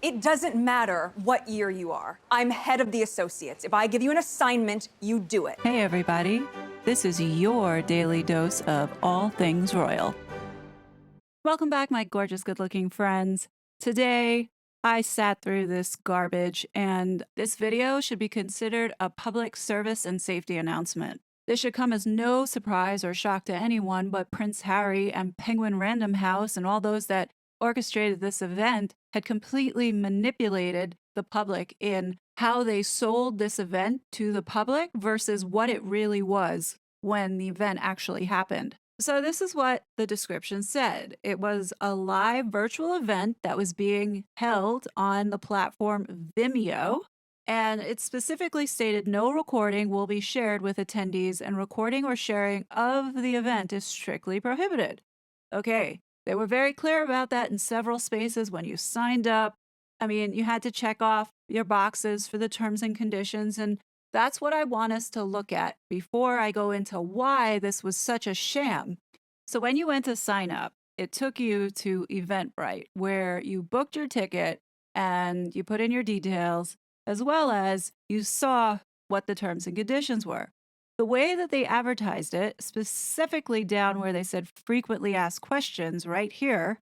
It doesn't matter what year you are. I'm head of the associates. If I give you an assignment, you do it. Hey, everybody. This is your daily dose of all things royal. Welcome back, my gorgeous, good looking friends. Today, I sat through this garbage, and this video should be considered a public service and safety announcement. This should come as no surprise or shock to anyone but Prince Harry and Penguin Random House and all those that orchestrated this event had completely manipulated the public in how they sold this event to the public versus what it really was when the event actually happened. So, this is what the description said. It was a live virtual event that was being held on the platform Vimeo. And it specifically stated no recording will be shared with attendees, and recording or sharing of the event is strictly prohibited. Okay, they were very clear about that in several spaces when you signed up. I mean, you had to check off your boxes for the terms and conditions, and that's what I want us to look at before I go into why this was such a sham. So, when you went to sign up, it took you to Eventbrite, where you booked your ticket and you put in your details, as well as you saw what the terms and conditions were. The way that they advertised it, specifically down where they said frequently asked questions right here,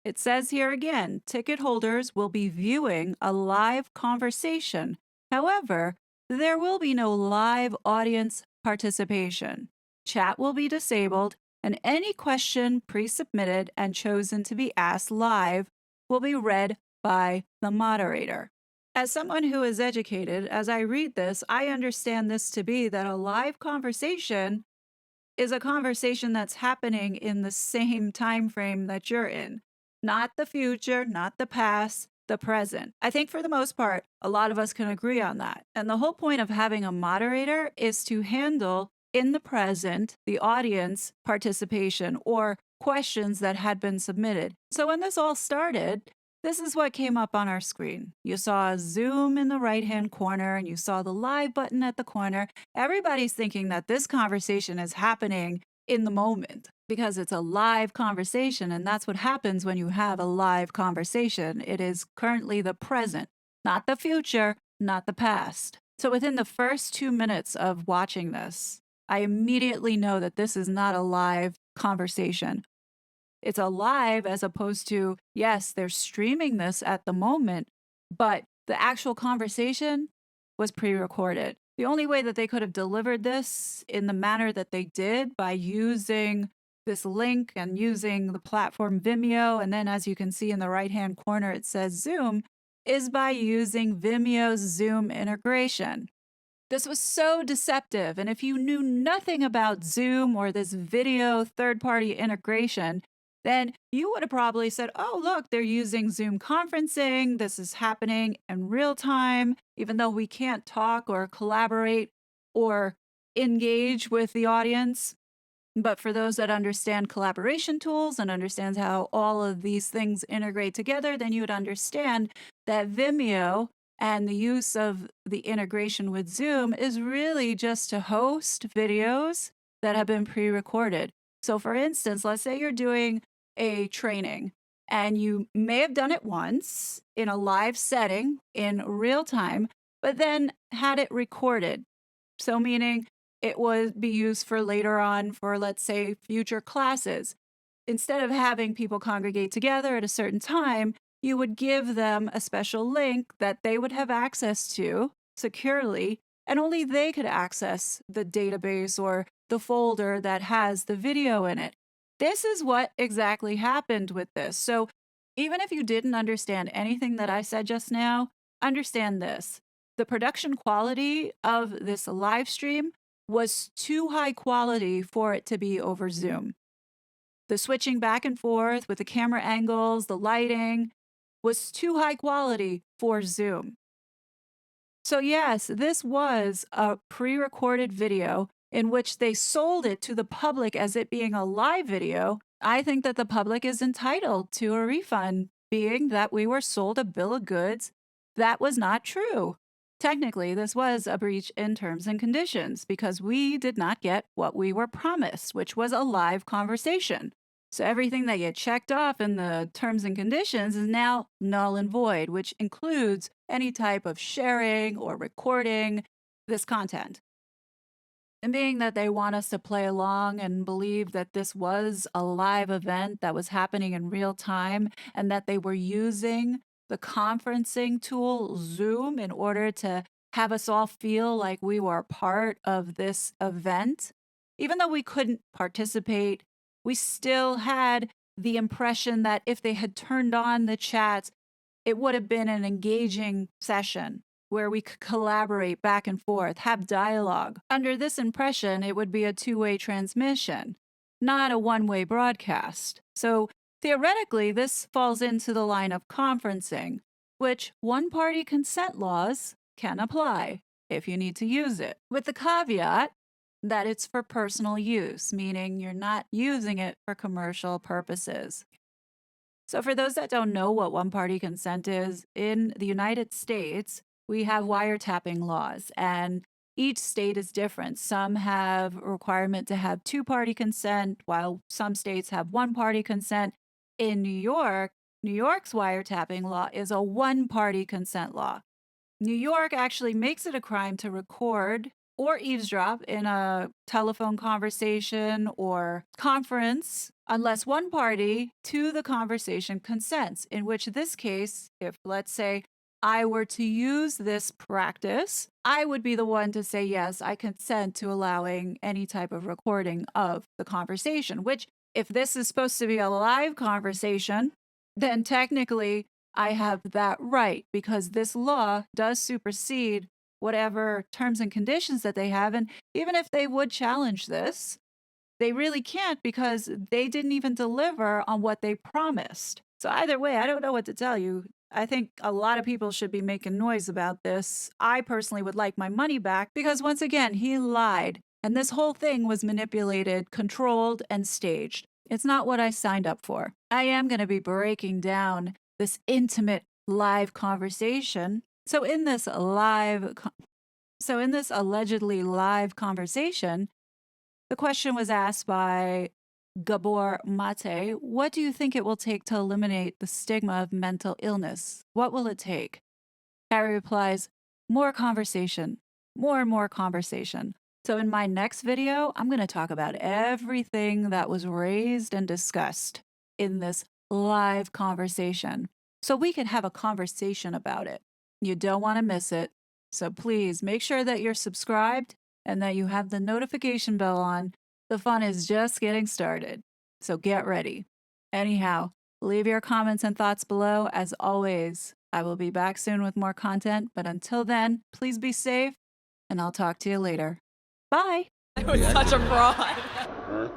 it says here again, ticket holders will be viewing a live conversation. However, there will be no live audience participation. Chat will be disabled, and any question pre submitted and chosen to be asked live will be read by the moderator. As someone who is educated, as I read this, I understand this to be that a live conversation is a conversation that's happening in the same time frame that you're in, not the future, not the past, the present. I think for the most part, a lot of us can agree on that. And the whole point of having a moderator is to handle in the present the audience participation or questions that had been submitted. So when this all started, this is what came up on our screen. You saw a Zoom in the right-hand corner and you saw the live button at the corner. Everybody's thinking that this conversation is happening in the moment because it's a live conversation, and that's what happens when you have a live conversation. It is currently the present, not the future, not the past. So within the first 2 minutes of watching this, I immediately know that this is not a live conversation. It's a live as opposed to, yes, they're streaming this at the moment, but the actual conversation was pre recorded. The only way that they could have delivered this in the manner that they did by using this link and using the platform Vimeo, and then as you can see in the right hand corner, it says Zoom, is by using Vimeo's Zoom integration. This was so deceptive. And if you knew nothing about Zoom or this video third party integration, then you would have probably said, oh, look, they're using Zoom conferencing. This is happening in real time, even though we can't talk or collaborate or engage with the audience. But for those that understand collaboration tools and understands how all of these things integrate together, then you would understand that Vimeo and the use of the integration with Zoom is really just to host videos that have been pre-recorded. So for instance, let's say you're doing a training and you may have done it once in a live setting in real time, but then had it recorded. So meaning it would be used for later on for, let's say, future classes. Instead of having people congregate together at a certain time, you would give them a special link that they would have access to securely, and only they could access the database or the folder that has the video in it. This is what exactly happened with this. So even if you didn't understand anything that I said just now, understand this. The production quality of this live stream was too high quality for it to be over Zoom. The switching back and forth with the camera angles, the lighting was too high quality for Zoom. So yes, this was a pre-recorded video in which they sold it to the public as it being a live video. I think that the public is entitled to a refund, being that we were sold a bill of goods that was not true. Technically, this was a breach in terms and conditions because we did not get what we were promised, which was a live conversation. So everything that you checked off in the terms and conditions is now null and void, which includes any type of sharing or recording this content. And being that they want us to play along and believe that this was a live event that was happening in real time and that they were using the conferencing tool Zoom in order to have us all feel like we were part of this event, even though we couldn't participate, we still had the impression that if they had turned on the chats, it would have been an engaging session where we could collaborate back and forth, have dialogue. Under this impression, it would be a two-way transmission, not a one-way broadcast. So theoretically, this falls into the line of conferencing, which one-party consent laws can apply if you need to use it, with the caveat that it's for personal use, meaning you're not using it for commercial purposes. So, for those that don't know what one party consent is, in the United States, we have wiretapping laws, and each state is different. Some have a requirement to have two-party consent, while some states have one-party consent. In New York, New York's wiretapping law is a one-party consent law. New York actually makes it a crime to record or eavesdrop in a telephone conversation or conference unless one party to the conversation consents, in which this case, if let's say I were to use this practice, I would be the one to say, yes, I consent to allowing any type of recording of the conversation, which if this is supposed to be a live conversation, then technically I have that right because this law does supersede whatever terms and conditions that they have. And even if they would challenge this, they really can't because they didn't even deliver on what they promised. So either way, I don't know what to tell you. I think a lot of people should be making noise about this. I personally would like my money back because once again, he lied. And this whole thing was manipulated, controlled, and staged. It's not what I signed up for. I am going to be breaking down this intimate live conversation. So in this allegedly live conversation, the question was asked by Gabor Mate, what do you think it will take to eliminate the stigma of mental illness? What will it take? Harry replies, more conversation, more and more conversation. So in my next video, I'm going to talk about everything that was raised and discussed in this live conversation so we can have a conversation about it. You don't want to miss it. So please make sure that you're subscribed and that you have the notification bell on. The fun is just getting started. So get ready. Anyhow, leave your comments and thoughts below. As always, I will be back soon with more content. But until then, please be safe and I'll talk to you later. Bye. I was such a fraud.